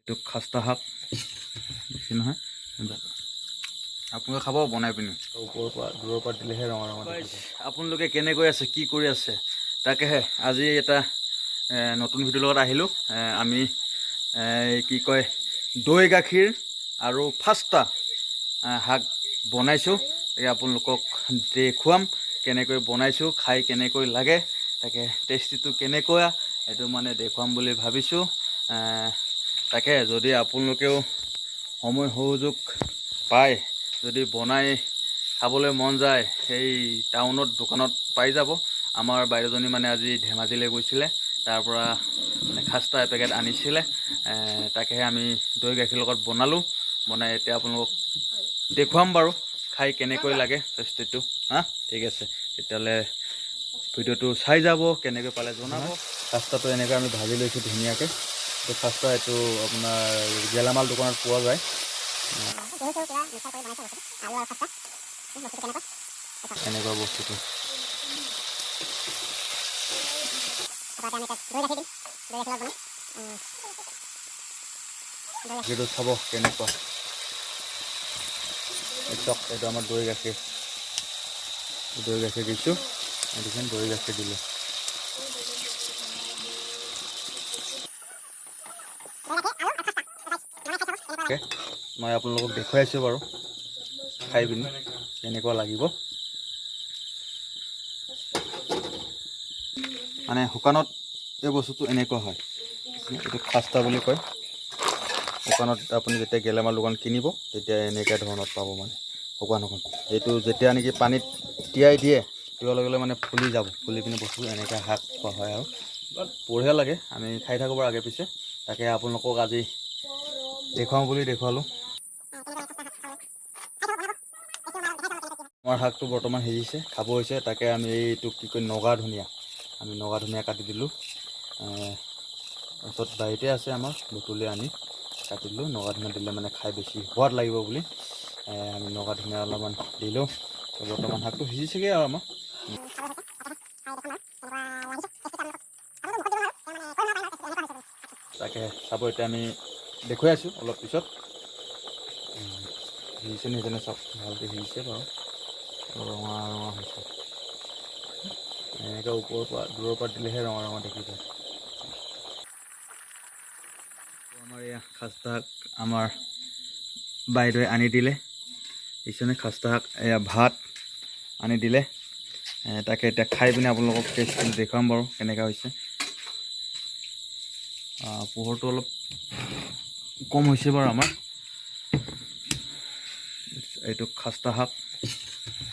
এইটো খাস্তা শাক বেছি নহয় আপোনালোকে খাব বনাই পিনি ওপৰৰ পৰা দূৰৰ পৰা দিলেহে ৰঙা ৰঙা আপোনালোকে কেনেকৈ আছে কি কৰি আছে তাকেহে আজি এটা নতুন ভিডিঅ'ৰ লগত আহিলোঁ আমি কি কয় দৈ গাখীৰ আৰু ফাস্তা শাক বনাইছোঁ তাকে আপোনালোকক দেখুৱাম কেনেকৈ বনাইছোঁ খাই কেনেকৈ লাগে তাকে টেষ্টিটো কেনেকুৱা এইটো মানে দেখুৱাম বুলি ভাবিছোঁ তাকে যদি আপোনালোকেও সময় সুযোগ পায় যদি বনাই খাবলৈ মন যায় সেই টাউনত দোকানত পাই যাব আমাৰ বাইদেউজনী মানে আজি ধেমাজিলৈ গৈছিলে তাৰ পৰা মানে খাস্তা এপেকেট আনিছিলে তাকেহে আমি দৈ গাখীৰ লগত বনালোঁ বনাই এতিয়া আপোনালোকক দেখুৱাম বাৰু খাই কেনেকৈ লাগে টেষ্টিটো ঠিক আছে তেতিয়াহ'লে ভিডিঅ'টো চাই যাব কেনেকৈ পালে জনাব খাস্তাটো এনেকৈ আমি ভাজি লৈছোঁ ধুনীয়াকৈ তো খাস্তা এইটো আপোনাৰ গেলামাল দোকানত পোৱা যায় এনেকুৱা বস্তুটো গাখীৰটো চাব কেনেকুৱা চক এইটো আমাৰ দৈ গাখীৰ দিছোঁ দেখোন দৈ গাখীৰ দিলোঁ মই আপোনালোকক দেখুৱাইছোঁ বাৰু খাই পিনি কেনেকুৱা লাগিব মানে শুকানত এই বস্তুটো এনেকুৱা হয় এইটো খাস্তা বুলি কয় শুকানত আপুনি যেতিয়া গেলামাল দোকান কিনিব তেতিয়া এনেকুৱা ধৰণত পাব মানে শুকান এইটো যেতিয়া নেকি পানীত তিয়াই দিয়ে দিয়াৰ লগে লগে মানে ফুলি যাব ফুলি পিনি বস্তুটো এনেকৈ শাক খোৱা হয় আৰু বঢ়িয়া লাগে আমি খাই থাকোঁ বাৰু আগে পিছে তাকে আপোনালোকক আজি দেখুৱাওঁ বুলি দেখুৱালোঁ আমাৰ শাকটো বৰ্তমান সিজিছে খাব হৈছে তাকে আমি এইটো কি কয় নগা ধনিয়া আমি নগা ধনিয়া কাটি দিলোঁ তাৰপিছত বাৰীতে আছে আমাৰ বুটলি আনি কাটি দিলোঁ নগা ধনিয়া দিলে মানে খাই বেছি সোৱাদ লাগিব বুলি আমি নগা ধনিয়া অলপমান দিলোঁ বৰ্তমান শাকটো সিজিছেগৈ আৰু আমাৰ তাকে চাব এতিয়া আমি দেখুৱাই আছোঁ অলপ পিছত সিজিছে নিজনে চাওক ভালকৈ সিজিছে বাৰু ৰঙা ৰঙা হৈছে এনেকৈ ওপৰৰ পৰা দূৰৰ পৰা দিলেহে ৰঙা ৰঙা দেখি যায় আমাৰ এয়া খাস্তা শাক আমাৰ বাইদেৱে আনি দিলে ইছনে খাস্তা শাক এয়া ভাত আনি দিলে তাকে এতিয়া খাই পিনে আপোনালোকক টেষ্টটো দেখুৱাম বাৰু কেনেকুৱা হৈছে পোহৰটো অলপ কম হৈছে বাৰু আমাৰ এইটো খাস্তা শাক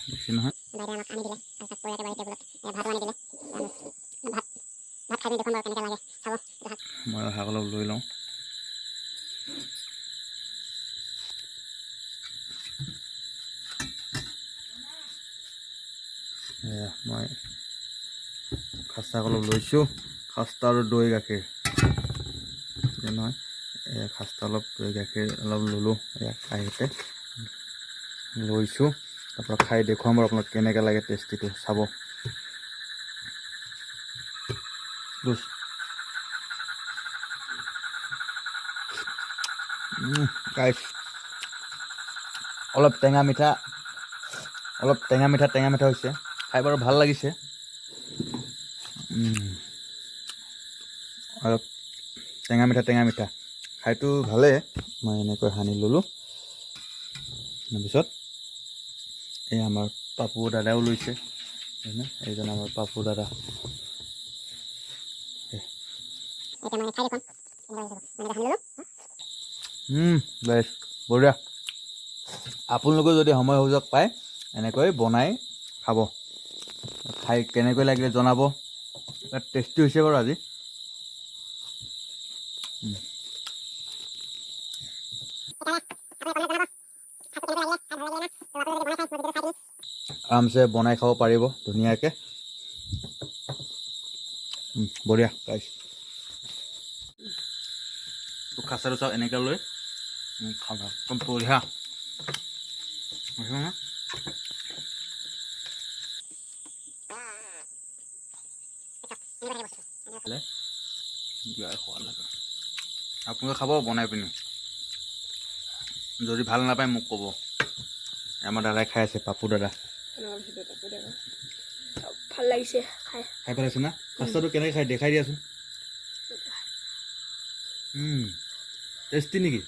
বেছি নহয় মই শাক অলপ লৈ লওঁ মই খাস্তা অলপ লৈছোঁ খাস্তা আৰু দৈ গাখীৰ নহয় খাস্তা অলপ দৈ গাখীৰ অলপ ল'লোঁ কাঁহীতে লৈছোঁ তাৰপৰা খাই দেখুৱাম বাৰু আপোনাক কেনেকৈ লাগে টেষ্টিটো চাব গাইছ অলপ টেঙা মিঠা হৈছে খাই বাৰু ভাল লাগিছে অলপ টেঙা মিঠা খাইটো ভালেই মই এনেকৈ সানি ল'লোঁ তাৰপিছত এই আমাৰ পাপু দাদাও লৈছে এইজন আমাৰ পাপু দাদা বেছ বঢ়িয়া আপোনালোকে যদি সময় সুযোগ পায় এনেকৈ বনাই খাব খাই কেনেকৈ লাগিলে জনাব টেষ্টি হৈছে বাৰু আজি আৰামছে বনাই খাব পাৰিব ধুনীয়াকৈ বঢ়িয়া গাইছ খাস্তাটো চাওক এনেকৈ লৈ খাব একদম বঢ়িয়া আপোনালোকে খাব বনাই পিনি যদি ভাল নাপায় মোক ক'ব আমাৰ দাদাই খাই আছে পাপু দাদা ভাল লাগিছে খাই খাই পেলাইছে না পাস্তাটো কেনেকৈ খাই দেখাই দিয়াচোন টেষ্টি নেকি